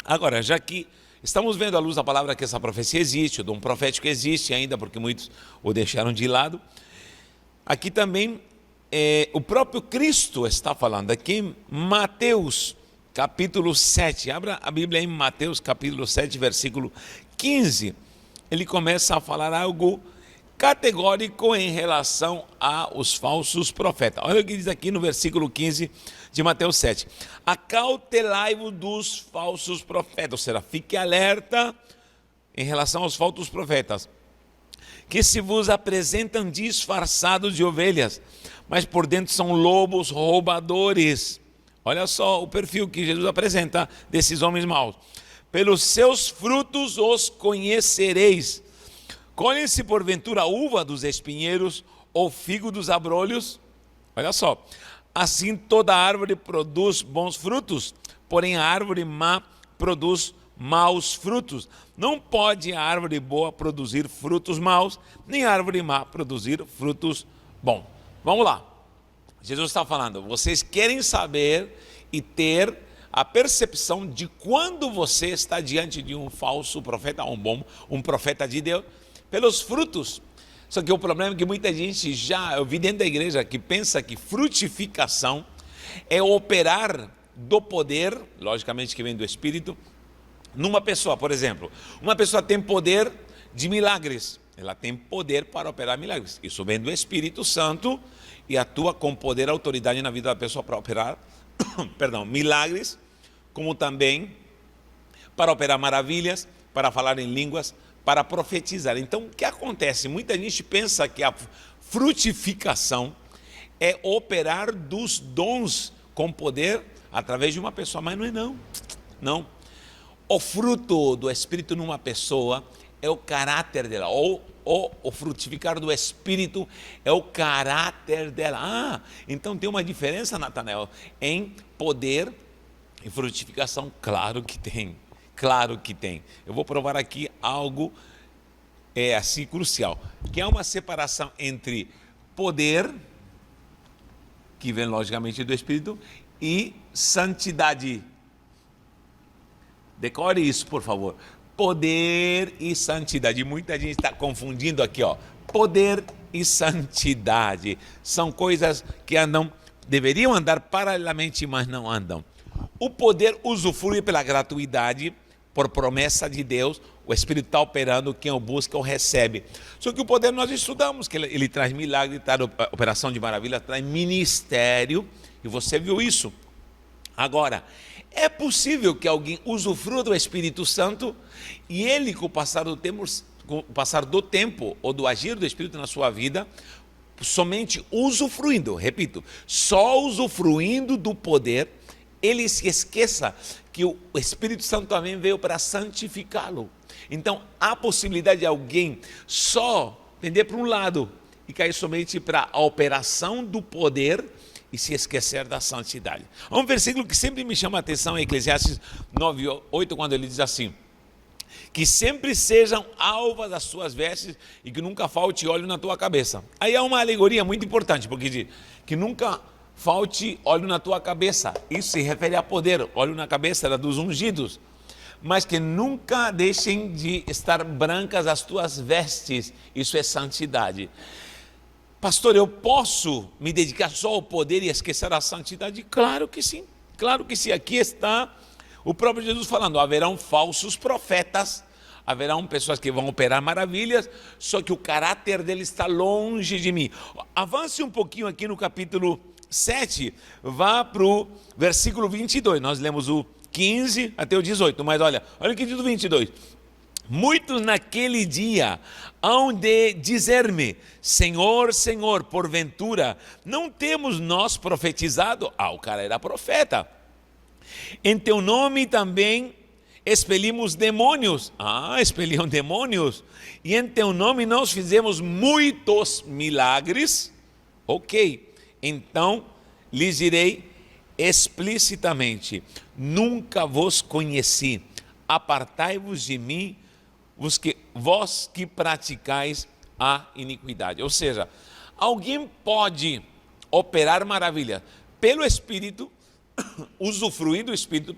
Agora, já que estamos vendo à luz da palavra que essa profecia existe, o dom profético existe ainda, porque muitos o deixaram de lado, aqui também o próprio Cristo está falando, aqui em Mateus capítulo 7, abra a Bíblia em Mateus capítulo 7, versículo 15, ele começa a falar algo categórico em relação aos falsos profetas. Olha o que diz aqui no versículo 15 de Mateus 7. Acautelai-vos dos falsos profetas, ou seja, fique alerta em relação aos falsos profetas, que se vos apresentam disfarçados de ovelhas, mas por dentro são lobos roubadores. Olha só o perfil que Jesus apresenta desses homens maus. Pelos seus frutos os conhecereis. Colhem-se porventura a uva dos espinheiros ou figo dos abrolhos? Olha só, assim toda árvore produz bons frutos, porém a árvore má produz maus frutos. Não pode a árvore boa produzir frutos maus, nem a árvore má produzir frutos bons. Vamos lá, Jesus está falando, vocês querem saber e ter a percepção de quando você está diante de um falso profeta, um profeta de Deus, pelos frutos. Só que o problema é que muita gente eu vi dentro da igreja que pensa que frutificação é operar do poder, logicamente que vem do Espírito, numa pessoa. Por exemplo, uma pessoa tem poder de milagres, ela tem poder para operar milagres, isso vem do Espírito Santo e atua com poder e autoridade na vida da pessoa para operar milagres, como também para operar maravilhas, para falar em línguas, para profetizar. Então, o que acontece? Muita gente pensa que a frutificação é operar dos dons com poder através de uma pessoa, mas não é não. Não. O fruto do Espírito numa pessoa é o caráter dela, ou o frutificar do Espírito é o caráter dela. Então tem uma diferença, Natanael, em poder e frutificação? Claro que tem. Claro que tem. Eu vou provar aqui algo assim crucial, que é uma separação entre poder, que vem logicamente do Espírito, e santidade. Decore isso, por favor. Poder e santidade. Muita gente está confundindo aqui, poder e santidade. São coisas que deveriam andar paralelamente, mas não andam. O poder usufrui pela gratuidade, por promessa de Deus, o Espírito está operando, quem o busca o recebe. Só que o poder nós estudamos, que ele traz milagre, traz operação de maravilha, traz ministério, e você viu isso. Agora, é possível que alguém usufrua do Espírito Santo e ele, com o passar do tempo ou do agir do Espírito na sua vida, somente usufruindo, repito, só usufruindo do poder, ele se esqueça que o Espírito Santo também veio para santificá-lo. Então, há possibilidade de alguém só pender para um lado e cair somente para a operação do poder e se esquecer da santidade. Há um versículo que sempre me chama a atenção, em Eclesiastes 9:8, quando ele diz assim: que sempre sejam alvas as suas vestes e que nunca falte óleo na tua cabeça. Aí há uma alegoria muito importante, porque diz que nunca falte óleo na tua cabeça. Isso se refere a poder. Óleo na cabeça era dos ungidos. Mas que nunca deixem de estar brancas as tuas vestes. Isso é santidade. Pastor, eu posso me dedicar só ao poder e esquecer a santidade? Claro que sim. Claro que sim. Aqui está o próprio Jesus falando. Haverão falsos profetas. Haverão pessoas que vão operar maravilhas. Só que o caráter deles está longe de mim. Avance um pouquinho aqui no capítulo 7, vá para o versículo 22, nós lemos o 15 até o 18, mas olha o que diz o 22, muitos naquele dia hão de dizer-me, Senhor, Senhor, porventura, não temos nós profetizado? O cara era profeta, em teu nome também expelimos demônios, expeliam demônios, e em teu nome nós fizemos muitos milagres, ok, então lhes direi explicitamente, nunca vos conheci, apartai-vos de mim, vós que praticais a iniquidade. Ou seja, alguém pode operar maravilha pelo Espírito, usufruir do Espírito,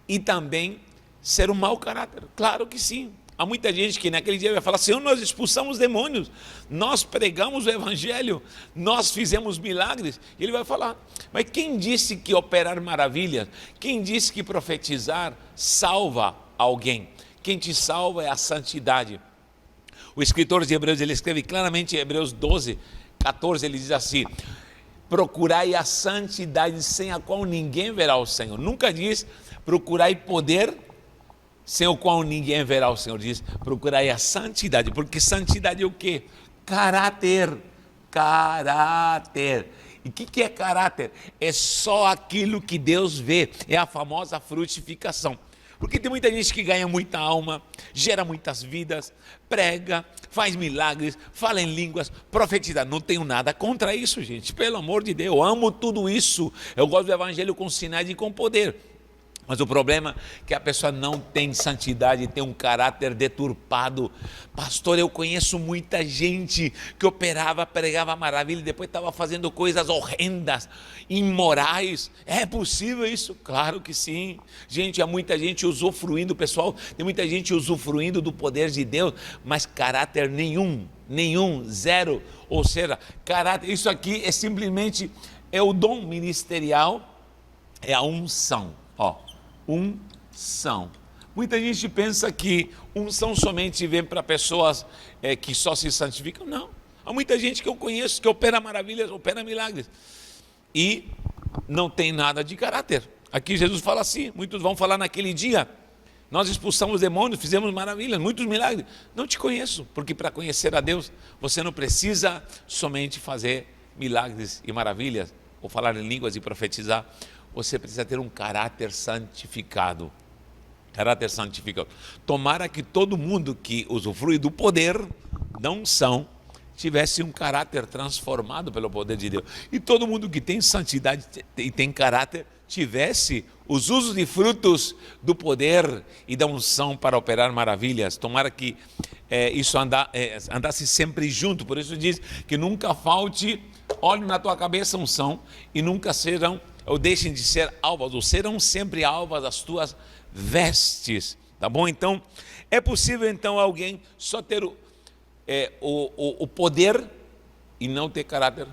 e também ser um mau caráter? Claro que sim. Há muita gente que naquele dia vai falar: Senhor, nós expulsamos demônios, nós pregamos o evangelho, nós fizemos milagres. E ele vai falar: mas quem disse que operar maravilhas, quem disse que profetizar salva alguém? Quem te salva é a santidade. O escritor de Hebreus, ele escreve claramente em Hebreus 12, 14, ele diz assim: procurai a santidade sem a qual ninguém verá o Senhor. Nunca diz procurai poder sem o qual ninguém verá o Senhor. Diz procurai a santidade, porque santidade é o quê? Caráter. Caráter. E o que é caráter? É só aquilo que Deus vê, é a famosa frutificação. Porque tem muita gente que ganha muita alma, gera muitas vidas, prega, faz milagres, fala em línguas, profetiza. Não tenho nada contra isso, gente. Pelo amor de Deus, eu amo tudo isso. Eu gosto do evangelho com sinais e com poder. Mas o problema é que a pessoa não tem santidade, tem um caráter deturpado. Pastor, eu conheço muita gente que operava, pregava maravilha e depois estava fazendo coisas horrendas, imorais. É possível isso? Claro que sim. Gente, há muita gente usufruindo, pessoal, tem muita gente usufruindo do poder de Deus, mas caráter nenhum, zero. Ou seja, caráter, isso aqui é simplesmente, é o dom ministerial, é a unção, unção. Muita gente pensa que unção somente vem para pessoas que só se santificam. Não, há muita gente que eu conheço que opera maravilhas, opera milagres e não tem nada de caráter. Aqui Jesus fala assim, muitos vão falar naquele dia: nós expulsamos demônios, fizemos maravilhas, muitos milagres. Não te conheço, porque para conhecer a Deus você não precisa somente fazer milagres e maravilhas ou falar em línguas e profetizar. Você precisa ter um caráter santificado. Caráter santificado. Tomara que todo mundo que usufrui do poder da unção tivesse um caráter transformado pelo poder de Deus. E todo mundo que tem santidade e tem caráter tivesse os usos de frutos do poder e da unção para operar maravilhas. Tomara que isso andasse sempre junto. Por isso diz que nunca falte óleo na tua cabeça, unção, e nunca serão ou deixem de ser alvas, ou serão sempre alvas das tuas vestes, tá bom? Então, é possível então alguém só ter o poder e não ter caráter?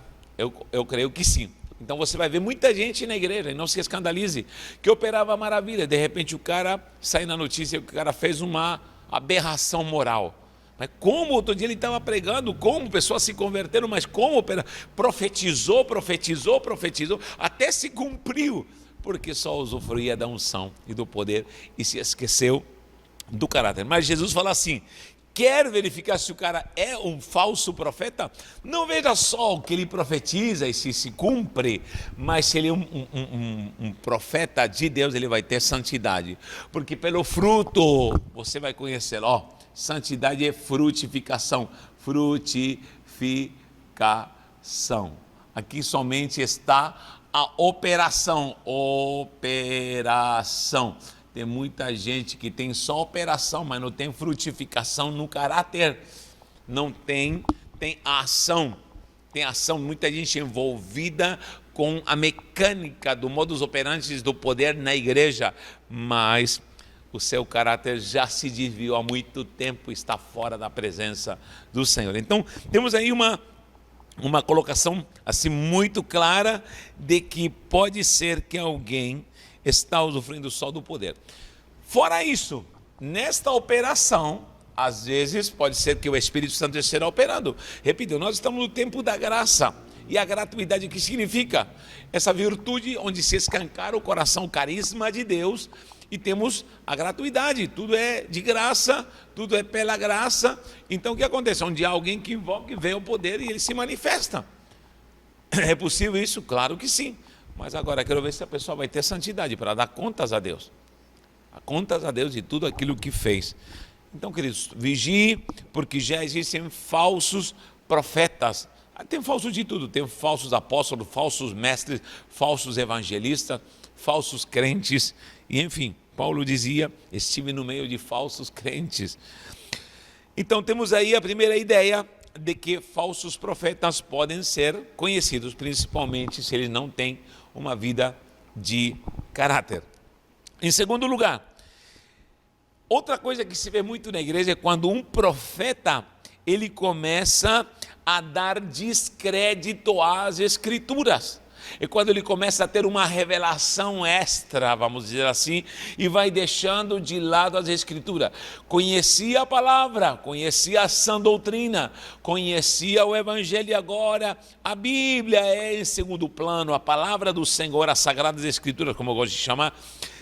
Eu creio que sim. Então você vai ver muita gente na igreja, e não se escandalize, que operava maravilha, de repente o cara sai na notícia que o cara fez uma aberração moral. Mas como? Outro dia ele estava pregando, como? Pessoas se converteram, mas como? Profetizou, até se cumpriu, porque só usufruía da unção e do poder e se esqueceu do caráter. Mas Jesus fala assim: quer verificar se o cara é um falso profeta? Não veja só o que ele profetiza e se cumpre, mas se ele é um profeta de Deus, ele vai ter santidade, porque pelo fruto você vai conhecer. Santidade é frutificação. Frutificação. Aqui somente está a operação. Operação. Tem muita gente que tem só operação, mas não tem frutificação no caráter. Não tem ação. Tem ação, muita gente envolvida com a mecânica do modus operandi do poder na igreja, mas o seu caráter já se desviou há muito tempo, está fora da presença do Senhor. Então, temos aí uma colocação assim muito clara de que pode ser que alguém está usufruindo só do poder. Fora isso, nesta operação, às vezes pode ser que o Espírito Santo esteja operando. Repito, nós estamos no tempo da graça. E a gratuidade, o que significa? Essa virtude onde se escancara o coração, o carisma de Deus, e temos a gratuidade, tudo é de graça, tudo é pela graça. Então o que acontece? Um dia alguém que invoca e vê o poder e ele se manifesta. É possível isso? Claro que sim. Mas agora quero ver se a pessoa vai ter santidade para dar contas a Deus. Contas a Deus de tudo aquilo que fez. Então, queridos, vigie, porque já existem falsos profetas. Tem falsos de tudo, tem falsos apóstolos, falsos mestres, falsos evangelistas, falsos crentes, e enfim, Paulo dizia: estive no meio de falsos crentes. Então temos aí a primeira ideia de que falsos profetas podem ser conhecidos, principalmente se eles não têm uma vida de caráter. Em segundo lugar, Outra coisa que se vê muito na igreja é quando um profeta, ele começa a dar descrédito às escrituras. É quando ele começa a ter uma revelação extra, vamos dizer assim, e vai deixando de lado as escrituras. Conhecia a palavra, conhecia a sã doutrina, conhecia o evangelho, e agora a Bíblia é em segundo plano, a palavra do Senhor, as sagradas escrituras, como eu gosto de chamar,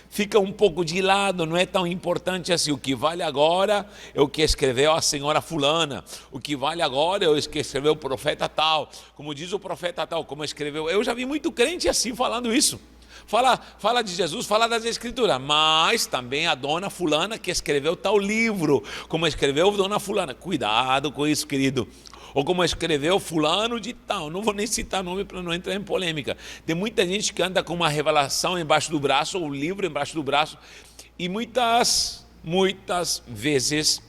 fica um pouco de lado, não é tão importante assim. O que vale agora é o que escreveu a senhora fulana, o que vale agora é o que escreveu o profeta tal, como diz o profeta tal, como escreveu. Eu já vi muito crente assim falando isso. Fala de Jesus, fala das escrituras, mas também a dona fulana que escreveu tal livro, como escreveu dona fulana. Cuidado com isso, querido. Ou como escreveu fulano de tal, não vou nem citar nome para não entrar em polêmica. Tem muita gente que anda com uma revelação embaixo do braço, ou um livro embaixo do braço, e muitas vezes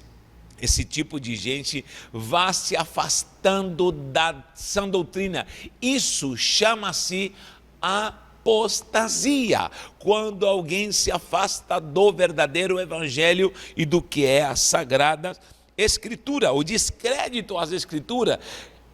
esse tipo de gente vai se afastando da sã doutrina. Isso chama-se apostasia, quando alguém se afasta do verdadeiro evangelho e do que é a sagrada escritura, o descrédito às escrituras,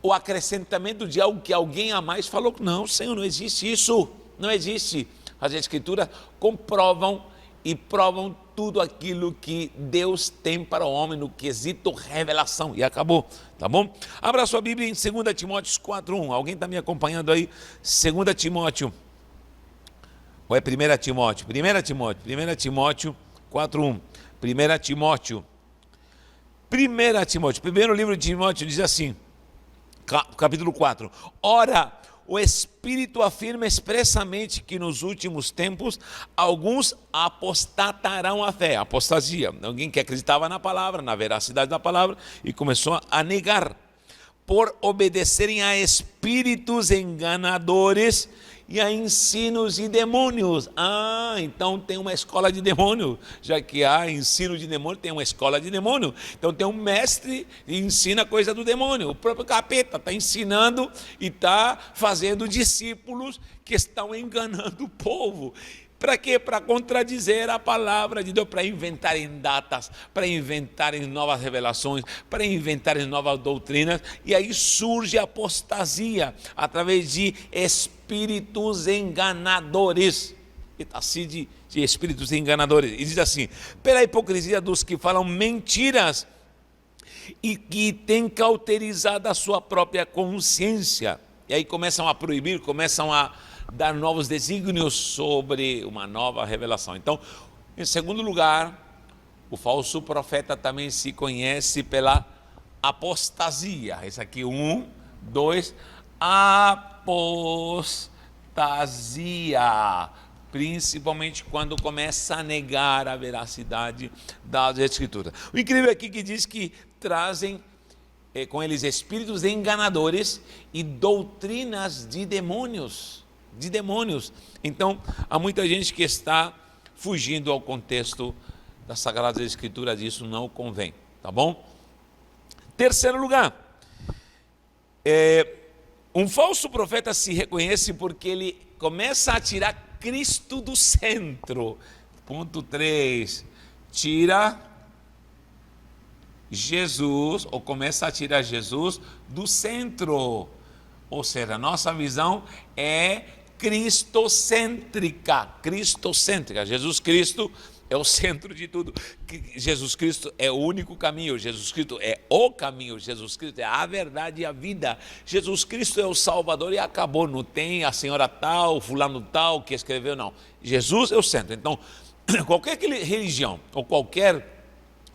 o acrescentamento de algo que alguém a mais falou. Não, Senhor, não existe isso, não existe. As escrituras comprovam e provam tudo aquilo que Deus tem para o homem no quesito revelação, e acabou, tá bom? Abra sua Bíblia em 2 Timóteo 4:1, alguém está me acompanhando aí? 2 Timóteo, ou é 1 Timóteo? 1 Timóteo 4:1, 1 Timóteo, primeiro livro de Timóteo diz assim, capítulo 4, ora, o Espírito afirma expressamente que nos últimos tempos alguns apostatarão a fé, apostasia, alguém que acreditava na palavra, na veracidade da palavra, e começou a negar, por obedecerem a espíritos enganadores e a ensinos de demônios. Então tem uma escola de demônio, já que há ensino de demônio, tem uma escola de demônio. Então tem um mestre que ensina coisa do demônio, o próprio capeta está ensinando e está fazendo discípulos que estão enganando o povo. Para quê? Para contradizer a palavra de Deus, para inventarem datas, para inventarem novas revelações, para inventarem novas doutrinas, e aí surge a apostasia através de espíritos enganadores. Está assim de espíritos enganadores. E diz assim: pela hipocrisia dos que falam mentiras e que têm cauterizado a sua própria consciência. E aí começam a proibir, começam a dar novos desígnios sobre uma nova revelação. Então, em segundo lugar, o falso profeta também se conhece pela apostasia. Esse aqui, 2, apostasia. Principalmente quando começa a negar a veracidade das escrituras. O incrível aqui que diz que trazem com eles espíritos enganadores e doutrinas de demônios. Então, há muita gente que está fugindo ao contexto das Sagradas Escrituras, isso não convém, tá bom? Terceiro lugar, um falso profeta se reconhece porque ele começa a tirar Cristo do centro. Ponto 3, tira Jesus, ou começa a tirar Jesus do centro, ou seja, a nossa visão é cristocêntrica. Jesus Cristo é o centro de tudo. Jesus Cristo é o único caminho, Jesus Cristo é o caminho, Jesus Cristo é a verdade e a vida. Jesus Cristo é o Salvador e acabou, não tem a senhora tal, fulano tal que escreveu, não. Jesus é o centro. Então, qualquer religião ou qualquer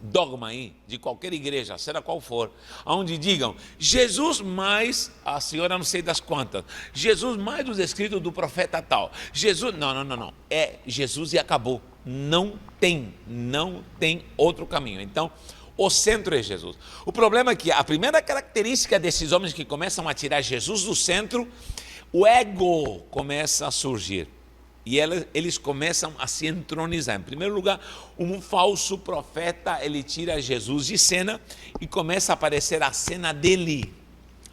dogma aí, de qualquer igreja, seja qual for, onde digam Jesus mais a senhora não sei das quantas, Jesus mais os escritos do profeta tal, Jesus, não, é Jesus e acabou, não tem outro caminho. Então, o centro é Jesus. O problema é que a primeira característica desses homens que começam a tirar Jesus do centro, o ego começa a surgir. E eles começam a se entronizar. Em primeiro lugar, um falso profeta, ele tira Jesus de cena e começa a aparecer a cena dele,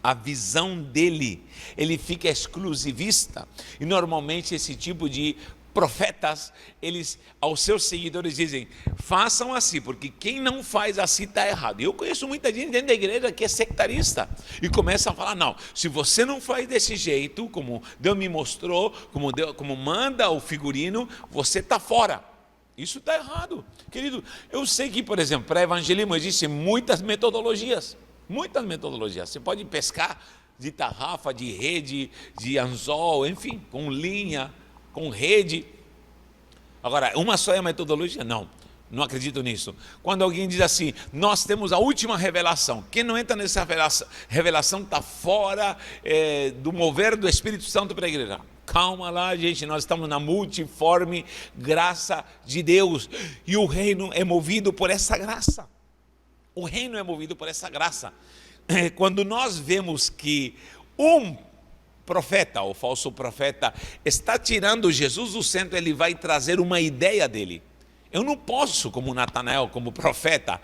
a visão dele. Ele fica exclusivista. E normalmente esse tipo de profetas, eles aos seus seguidores dizem, façam assim, porque quem não faz assim está errado. Eu conheço muita gente dentro da igreja que é sectarista e começa a falar, não, se você não faz desse jeito, como Deus me mostrou, como manda o figurino, você está fora. Isso está errado. Querido, eu sei que, por exemplo, para evangelismo existem muitas metodologias. Muitas metodologias. Você pode pescar de tarrafa, de rede, de anzol, enfim, com linha, com rede. Agora, uma só é a metodologia? Não, não acredito nisso. Quando alguém diz assim, nós temos a última revelação, quem não entra nessa revelação está fora do mover do Espírito Santo para a igreja. Calma lá, gente, nós estamos na multiforme graça de Deus e o reino é movido por essa graça. O reino é movido por essa graça. Quando nós vemos que um profeta, ou falso profeta, está tirando Jesus do centro, ele vai trazer uma ideia dele. Eu não posso, como Natanael, como profeta,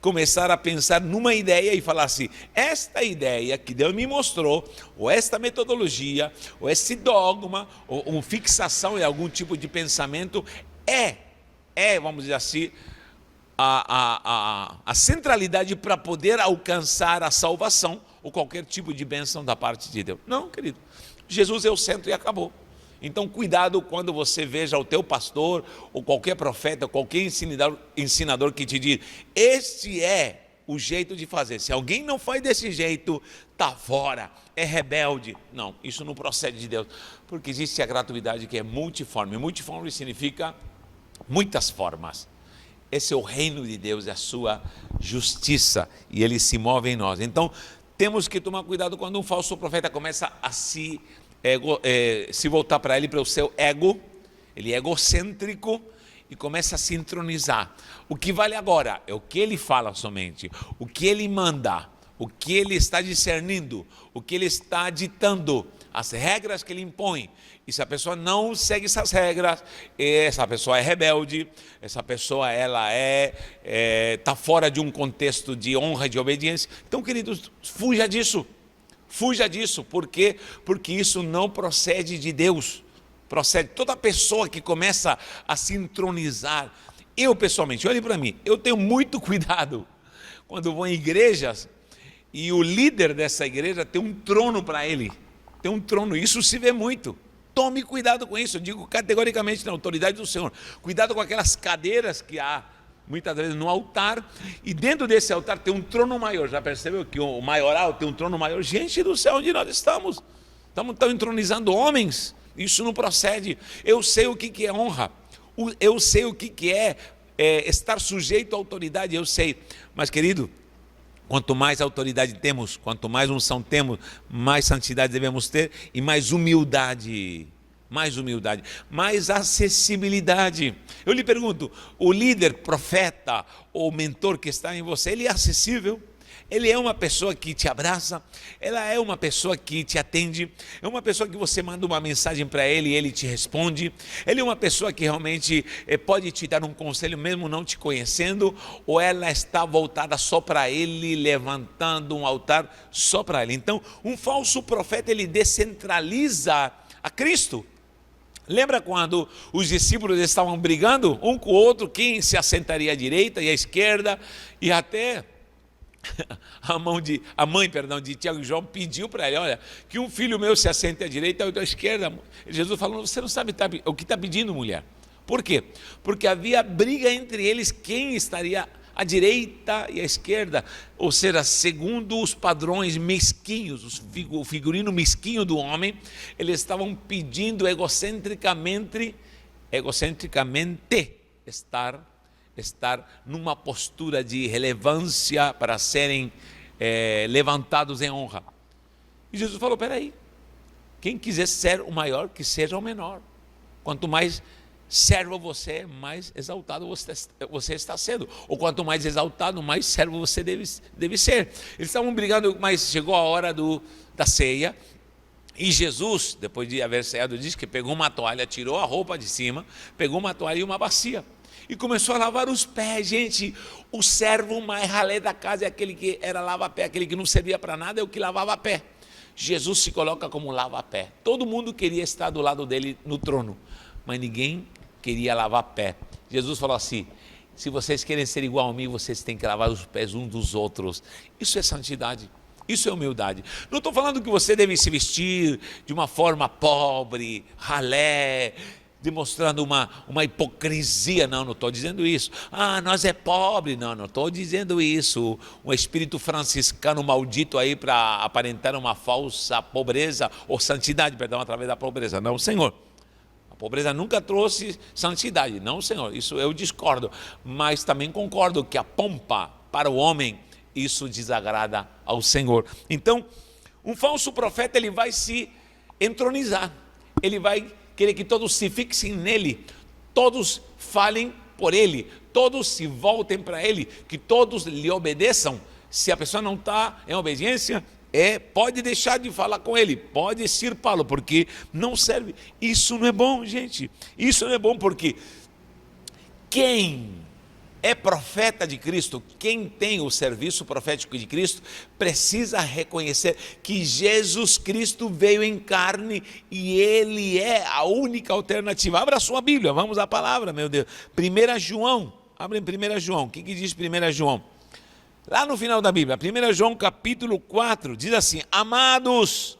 começar a pensar numa ideia e falar assim, esta ideia que Deus me mostrou, ou esta metodologia, ou esse dogma, ou uma fixação em algum tipo de pensamento, vamos dizer assim, a centralidade para poder alcançar a salvação ou qualquer tipo de bênção da parte de Deus. Não, querido, Jesus é o centro e acabou. Então cuidado quando você veja o teu pastor ou qualquer profeta, qualquer ensinador que te diz, este é o jeito de fazer. Se alguém não faz desse jeito, está fora, é rebelde. Não, isso não procede de Deus, porque existe a gratuidade que é multiforme. Multiforme significa muitas formas. Esse é o reino de Deus, é a sua justiça, e ele se move em nós. Então, temos que tomar cuidado quando um falso profeta começa a se voltar para ele, para o seu ego, ele é egocêntrico, e começa a se entronizar. O que vale agora é o que ele fala somente, o que ele manda, o que ele está discernindo, o que ele está ditando, as regras que ele impõe. E se a pessoa não segue essas regras, essa pessoa é rebelde, essa pessoa está fora de um contexto de honra e de obediência. Então, queridos, fuja disso. Fuja disso. Por quê? Porque isso não procede de Deus. Procede toda pessoa que começa a se entronizar. Eu, pessoalmente, olhe para mim, eu tenho muito cuidado quando vou em igrejas e o líder dessa igreja tem um trono para ele. Tem um trono, isso se vê muito. Tome cuidado com isso, eu digo categoricamente na autoridade do Senhor. Cuidado com aquelas cadeiras que há muitas vezes no altar, e dentro desse altar tem um trono maior. Já percebeu que o maioral tem um trono maior? Gente do céu, onde nós estamos entronizando homens. Isso não procede. Eu sei o que é honra, eu sei o que é estar sujeito à autoridade, eu sei. Mas, querido, quanto mais autoridade temos, quanto mais unção temos, mais santidade devemos ter e mais humildade, mais acessibilidade. Eu lhe pergunto, o líder, profeta ou mentor que está em você, ele é acessível? Ele é uma pessoa que te abraça, ela é uma pessoa que te atende, é uma pessoa que você manda uma mensagem para ele e ele te responde, ele é uma pessoa que realmente pode te dar um conselho mesmo não te conhecendo, ou ela está voltada só para ele, levantando um altar só para ele. Então, um falso profeta, ele descentraliza a Cristo. Lembra quando os discípulos estavam brigando um com o outro, quem se assentaria à direita e à esquerda, e até a mãe de Tiago e João pediu para ele, olha, que um filho meu se assente à direita e outro à esquerda. Jesus falou, você não sabe o que está pedindo, mulher. Por quê? Porque havia briga entre eles, quem estaria à direita e à esquerda, ou seja, segundo os padrões mesquinhos, o figurino mesquinho do homem, eles estavam pedindo egocentricamente estar numa postura de relevância para serem levantados em honra. E Jesus falou, peraí, quem quiser ser o maior, que seja o menor. Quanto mais servo você, mais exaltado você está sendo. Ou quanto mais exaltado, mais servo você deve ser. Eles estavam brigando, mas chegou a hora da ceia. E Jesus, depois de haver ceado, diz que pegou uma toalha, tirou a roupa de cima, pegou uma toalha e uma bacia. E começou a lavar os pés, gente. O servo mais ralé da casa é aquele que era lava-pé, aquele que não servia para nada é o que lavava pé. Jesus se coloca como lava-pé. Todo mundo queria estar do lado dele no trono, mas ninguém queria lavar pé. Jesus falou assim: se vocês querem ser igual a mim, vocês têm que lavar os pés uns dos outros. Isso é santidade, isso é humildade. Não estou falando que você deve se vestir de uma forma pobre, ralé, demonstrando uma hipocrisia. Não estou dizendo isso. Nós é pobre. Não estou dizendo isso. Um espírito franciscano maldito aí para aparentar uma falsa pobreza, ou santidade, perdão, através da pobreza. Não, Senhor. A pobreza nunca trouxe santidade. Não, Senhor. Isso eu discordo. Mas também concordo que a pompa para o homem, isso desagrada ao Senhor. Então, um falso profeta, ele vai se entronizar. Ele vai querer que todos se fixem nele, todos falem por ele, todos se voltem para ele, que todos lhe obedeçam. Se a pessoa não está em obediência, pode deixar de falar com ele, pode extirpá-lo, porque não serve. Isso não é bom, gente. Isso não é bom, porque quem é profeta de Cristo, quem tem o serviço profético de Cristo, precisa reconhecer que Jesus Cristo veio em carne e Ele é a única alternativa. Abra a sua Bíblia, vamos à palavra, meu Deus. 1 João, abre em 1 João, o que diz 1 João? Lá no final da Bíblia, 1 João capítulo 4, diz assim: amados,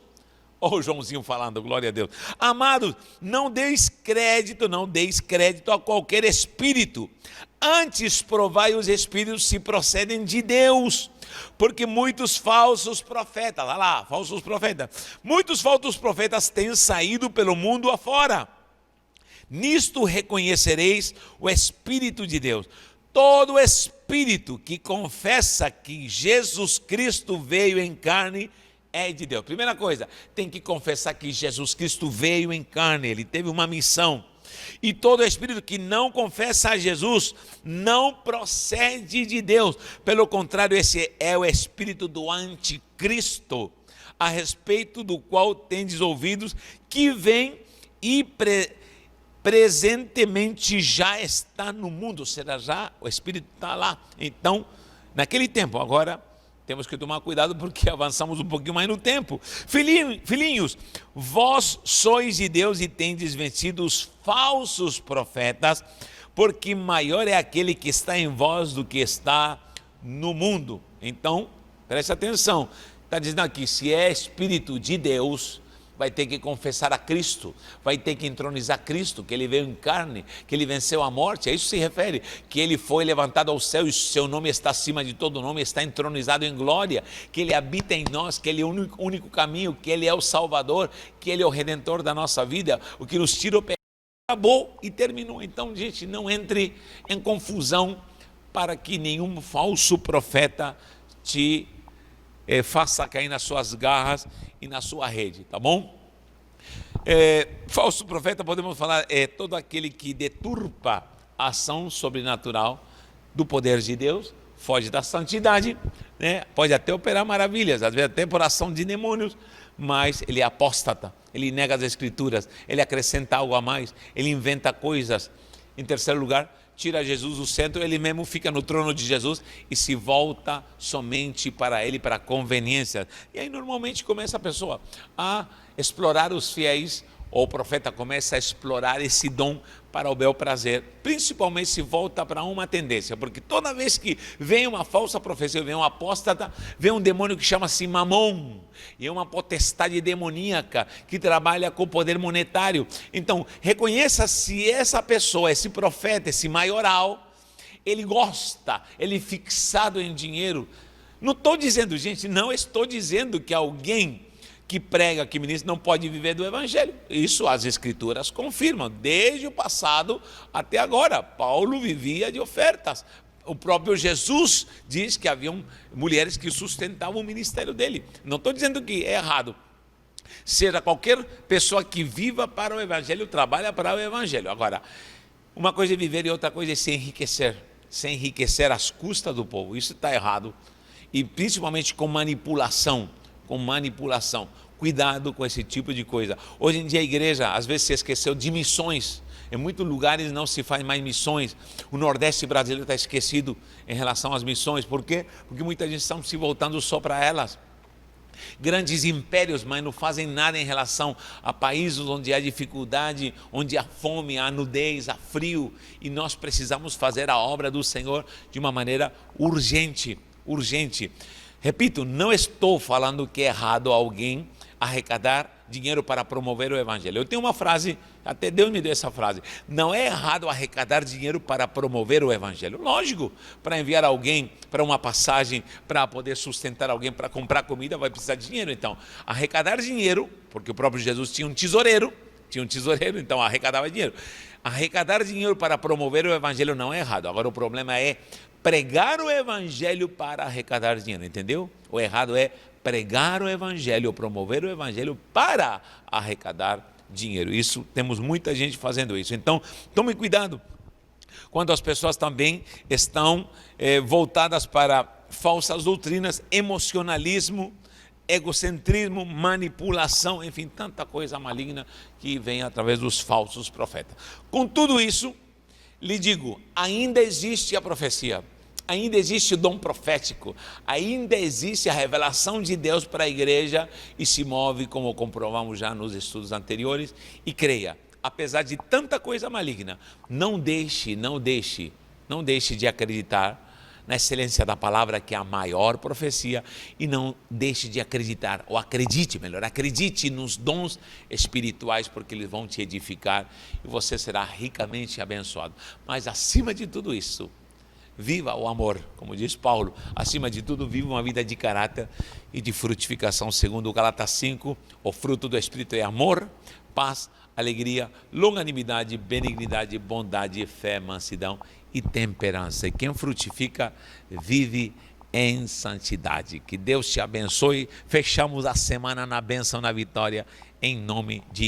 o Joãozinho falando, glória a Deus. Amados, não deis crédito a qualquer espírito. Antes provai os espíritos se procedem de Deus, porque muitos falsos profetas, muitos falsos profetas têm saído pelo mundo afora. Nisto reconhecereis o Espírito de Deus. Todo espírito que confessa que Jesus Cristo veio em carne é de Deus. Primeira coisa, tem que confessar que Jesus Cristo veio em carne, ele teve uma missão. E todo espírito que não confessa a Jesus não procede de Deus. Pelo contrário, esse é o espírito do anticristo, a respeito do qual tendes ouvidos, que vem e presentemente já está no mundo. Ou seja, já o espírito está lá. Então, naquele tempo, agora temos que tomar cuidado porque avançamos um pouquinho mais no tempo. Filhinhos, vós sois de Deus e tendes vencido os falsos profetas, porque maior é aquele que está em vós do que está no mundo. Então, preste atenção. Está dizendo aqui, se é Espírito de Deus, vai ter que confessar a Cristo, vai ter que entronizar Cristo, que ele veio em carne, que ele venceu a morte. A isso se refere, que ele foi levantado ao céu e seu nome está acima de todo nome, está entronizado em glória, que ele habita em nós, que ele é o único caminho, que ele é o Salvador, que ele é o Redentor da nossa vida, o que nos tira o pecado. Acabou e terminou. Então, gente, não entre em confusão para que nenhum falso profeta te faça cair nas suas garras e na sua rede, tá bom? Falso profeta, podemos falar, é todo aquele que deturpa a ação sobrenatural do poder de Deus, foge da santidade, né? Pode até operar maravilhas, às vezes até por ação de demônios, mas ele é apóstata, ele nega as escrituras, ele acrescenta algo a mais, ele inventa coisas. Em terceiro lugar, tira Jesus do centro, ele mesmo fica no trono de Jesus e se volta somente para ele, para a conveniência. E aí normalmente começa a pessoa a explorar os fiéis, ou o profeta começa a explorar esse dom para o bel prazer, principalmente se volta para uma tendência, porque toda vez que vem uma falsa profecia, vem um apóstata, vem um demônio que chama-se Mamon, e é uma potestade demoníaca que trabalha com o poder monetário. Então, reconheça se essa pessoa, esse profeta, esse maioral, ele gosta, ele é fixado em dinheiro. Não estou dizendo, gente, não estou dizendo que alguém que prega, que ministra, não pode viver do evangelho. Isso as escrituras confirmam, desde o passado até agora. Paulo vivia de ofertas. O próprio Jesus diz que haviam mulheres que sustentavam o ministério dele. Não estou dizendo que é errado. Seja qualquer pessoa que viva para o evangelho, trabalha para o evangelho. Agora, uma coisa é viver e outra coisa é se enriquecer às custas do povo. Isso está errado. E principalmente com manipulação. Cuidado com esse tipo de coisa. Hoje em dia a igreja às vezes se esqueceu de missões. Em muitos lugares não se faz mais missões. O Nordeste brasileiro está esquecido em relação às missões. Por quê? Porque muita gente está se voltando só para elas. grandes impérios, mas não fazem nada em relação a países onde há dificuldade, onde há fome, há nudez, há frio, e nós precisamos fazer a obra do Senhor de uma maneira urgente, urgente. Repito, não estou falando que é errado alguém arrecadar dinheiro para promover o evangelho. Eu tenho uma frase, até Deus me deu essa frase: não é errado arrecadar dinheiro para promover o evangelho. Lógico, para enviar alguém para uma passagem, para poder sustentar alguém, para comprar comida, vai precisar de dinheiro. Então, arrecadar dinheiro, porque o próprio Jesus tinha um tesoureiro, então arrecadava dinheiro. Arrecadar dinheiro para promover o evangelho não é errado. Agora o problema é pregar o evangelho para arrecadar dinheiro, entendeu? O errado é pregar o evangelho, promover o evangelho para arrecadar dinheiro. Isso, temos muita gente fazendo isso. Então, tome cuidado quando as pessoas também estão voltadas para falsas doutrinas, emocionalismo, egocentrismo, manipulação, enfim, tanta coisa maligna que vem através dos falsos profetas. Com tudo isso, lhe digo, ainda existe a profecia, ainda existe o dom profético, ainda existe a revelação de Deus para a igreja e se move, como comprovamos já nos estudos anteriores, e creia, apesar de tanta coisa maligna, não deixe de acreditar na excelência da palavra, que é a maior profecia, e não deixe de acreditar, ou acredite nos dons espirituais, porque eles vão te edificar e você será ricamente abençoado. Mas acima de tudo isso, viva o amor, como diz Paulo, acima de tudo, viva uma vida de caráter e de frutificação, segundo Gálatas 5, o fruto do Espírito é amor, paz, alegria, longanimidade, benignidade, bondade, fé, mansidão e temperança. E quem frutifica, vive em santidade. Que Deus te abençoe. Fechamos a semana na bênção, na vitória, em nome de